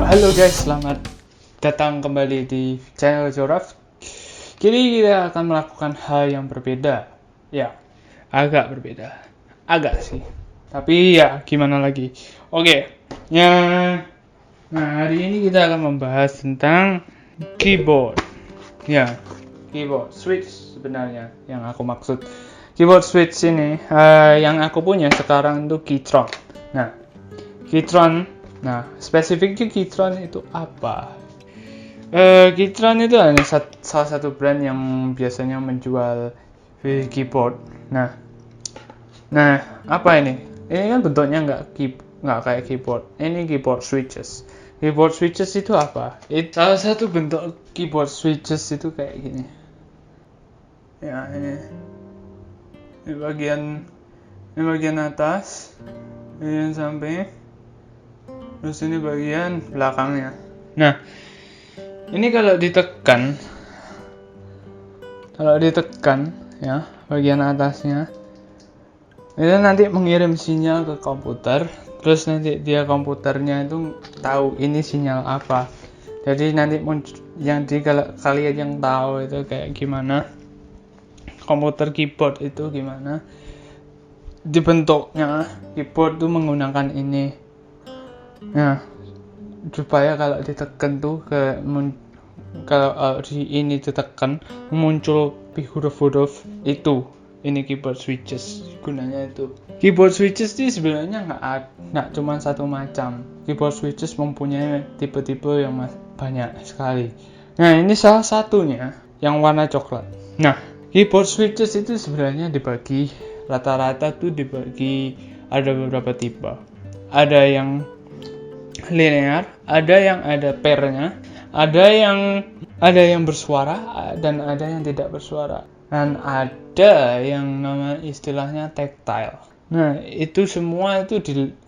Halo guys, selamat datang kembali di channel Joraf. Kini kita akan melakukan hal yang berbeda. Ya, agak berbeda. Agak sih. Tapi ya, gimana lagi. Oke. Nah, hari ini kita akan membahas tentang keyboard. Ya, keyboard switch sebenarnya yang aku maksud. Keyboard switch ini yang aku punya sekarang itu Keytron. Nah, spesifiknya Keytron itu apa? Keytron itu hanya salah satu brand yang biasanya menjual keyboard. Nah, apa ini? Ini kan bentuknya nggak kayak keyboard. Ini keyboard switches. Keyboard switches itu apa? Salah satu bentuk keyboard switches itu kayak gini. Ya, ini bagian atas, bagian samping. Terus ini bagian belakangnya. Nah, ini kalau ditekan ya, bagian atasnya itu nanti mengirim sinyal ke komputer. Terus nanti komputernya itu tahu ini sinyal apa. Jadi nanti kalau kalian yang tahu itu kayak gimana komputer keyboard itu gimana dibentuknya. Keyboard itu menggunakan ini. Nah, supaya kalau ditekan tuh kalau di ini ditekan muncul huruf-huruf itu. Ini keyboard switches gunanya itu. Keyboard switches ini sebenarnya nggak cuma satu macam. Keyboard switches mempunyai tipe-tipe yang banyak sekali. Nah, ini salah satunya yang warna coklat. Nah, keyboard switches itu sebenarnya rata-rata tuh dibagi ada beberapa tipe. Ada yang linear, ada yang ada pairnya, ada yang bersuara dan ada yang tidak bersuara, dan ada yang nama istilahnya tactile. Nah, itu semua itu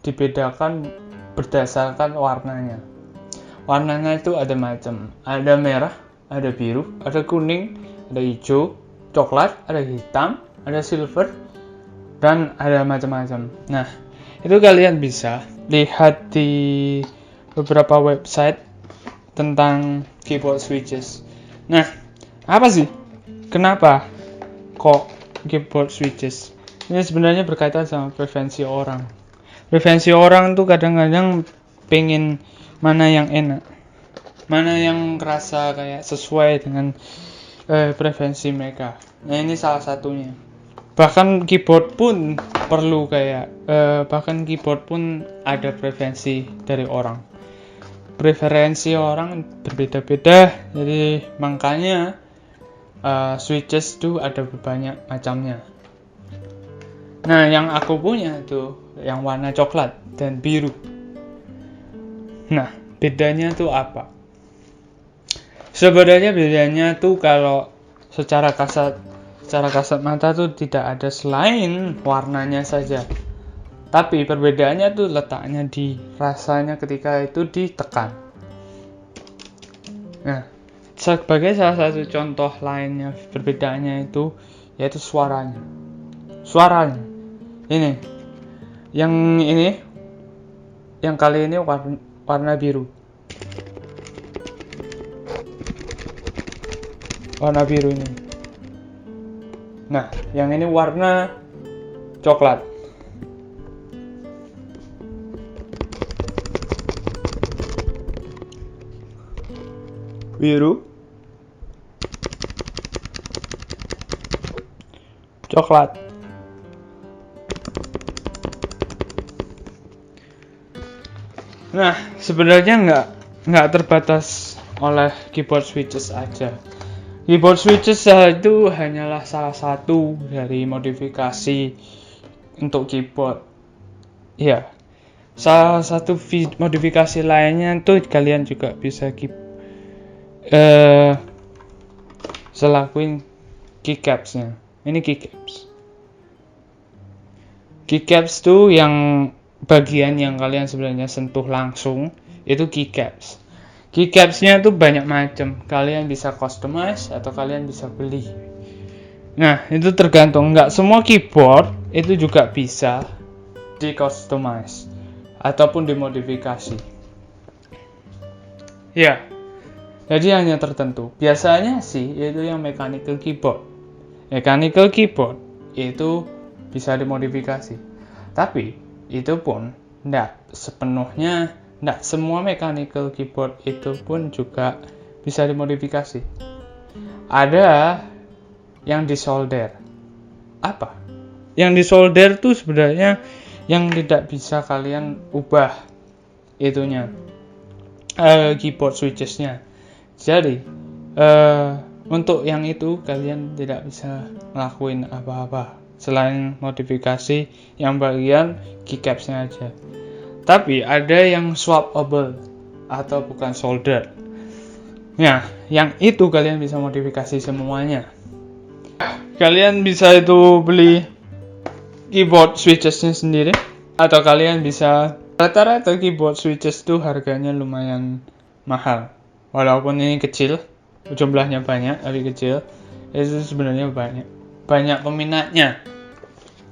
dibedakan berdasarkan warnanya. Warnanya itu ada macam, ada merah, ada biru, ada kuning, ada hijau, coklat, ada hitam, ada silver, dan ada macam-macam. Nah, itu kalian bisa lihat di beberapa website tentang keyboard switches. Nah, apa sih? Kenapa kok keyboard switches? Ini sebenarnya berkaitan sama preferensi orang. Preferensi orang tuh kadang-kadang pengen mana yang enak, mana yang kerasa kayak sesuai dengan preferensi mereka. Nah, ini salah satunya. Bahkan keyboard pun ada preferensi dari orang. Preferensi orang berbeda-beda, jadi makanya switches itu ada banyak macamnya. Nah, yang aku punya itu yang warna coklat dan biru. Nah, bedanya tuh apa? Sebenarnya bedanya tuh kalau secara kasat mata tuh tidak ada selain warnanya saja. Tapi perbedaannya tuh letaknya di rasanya ketika itu ditekan. Nah, sebagai salah satu contoh lainnya perbedaannya itu yaitu suaranya. Ini. Yang kali ini warna biru. Warna biru ini. Nah, yang ini warna coklat. Biru, coklat. Nah, sebenarnya nggak terbatas oleh keyboard switches aja. Keyboard switches itu hanyalah salah satu dari modifikasi untuk keyboard. Ya, salah satu modifikasi lainnya tuh kalian juga bisa selakuin keycaps-nya. Ini keycaps. Keycaps tuh yang bagian yang kalian sebenarnya sentuh langsung itu keycaps. Keycaps-nya tuh banyak macam. Kalian bisa customize atau kalian bisa beli. Nah, itu tergantung. Nggak semua keyboard itu juga bisa di customize ataupun dimodifikasi. Ya, jadi hanya tertentu. Biasanya sih itu yang mechanical keyboard. Mechanical keyboard itu bisa dimodifikasi. Tapi itu pun tidak sepenuhnya, tidak semua mechanical keyboard itu pun juga bisa dimodifikasi. Ada yang disolder. Apa? Yang disolder tuh sebenarnya yang tidak bisa kalian ubah itunya, keyboard switches-nya. Jadi untuk yang itu kalian tidak bisa ngelakuin apa-apa selain modifikasi yang bagian keycaps-nya aja. Tapi ada yang swappable atau bukan solder. Nah, yang itu kalian bisa modifikasi semuanya. Kalian bisa itu beli keyboard switches-nya sendiri, atau kalian bisa, rata-rata keyboard switches itu harganya lumayan mahal. Walaupun ini kecil, jumlahnya banyak, tapi kecil, itu sebenarnya banyak peminatnya.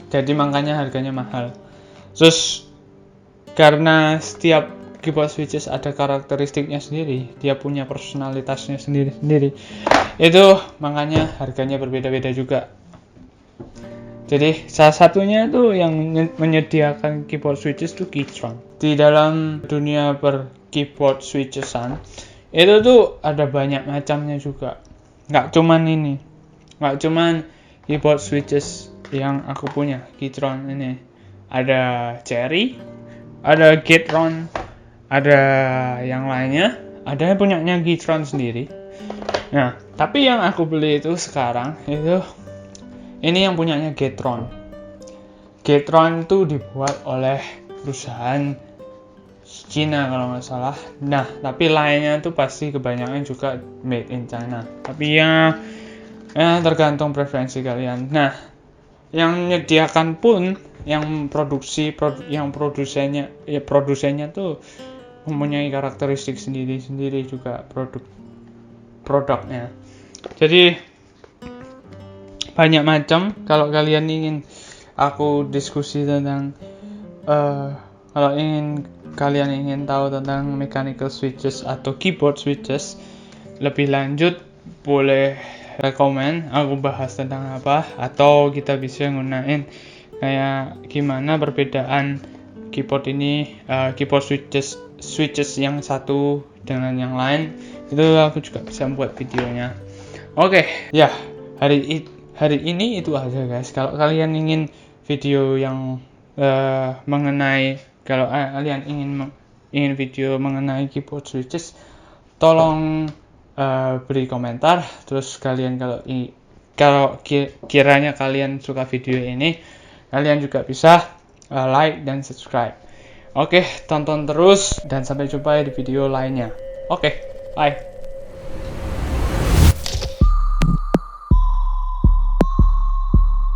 Jadi makanya harganya mahal. Terus karena setiap keyboard switches ada karakteristiknya sendiri, dia punya personalitasnya sendiri. Itu makanya harganya berbeda-beda juga. Jadi salah satunya itu yang menyediakan keyboard switches itu Keytron. Di dalam dunia per keyboard switchesan itu tuh ada banyak macamnya juga. Nggak cuman keyboard switches yang aku punya, Keytron ini. Ada Cherry, ada Gateron, ada yang lainnya, ada yang punyanya Keytron sendiri. Nah, tapi yang aku beli itu sekarang itu ini yang punyanya Gateron. Gateron itu dibuat oleh perusahaan Cina kalau nggak salah. Nah, tapi lainnya tuh pasti kebanyakan juga made in China. Tapi ya tergantung preferensi kalian. Nah, yang menyediakan pun yang produsennya tuh mempunyai karakteristik sendiri juga produknya. Jadi banyak macam. Kalau kalian ingin aku diskusi tentang kalau kalian ingin tahu tentang mechanical switches atau keyboard switches lebih lanjut, boleh rekomen aku bahas tentang apa, atau kita bisa gunain kayak gimana perbedaan keyboard ini, keyboard switches yang satu dengan yang lain. Itu aku juga bisa buat videonya. Oke, ya hari ini itu aja guys. Kalau kalian ingin video yang mengenai, kalau kalian ingin video mengenai keyboard switches, tolong beri komentar. Terus kalian kalau kiranya kalian suka video ini, kalian juga bisa like dan subscribe. Oke, tonton terus dan sampai jumpa di video lainnya. Oke, bye.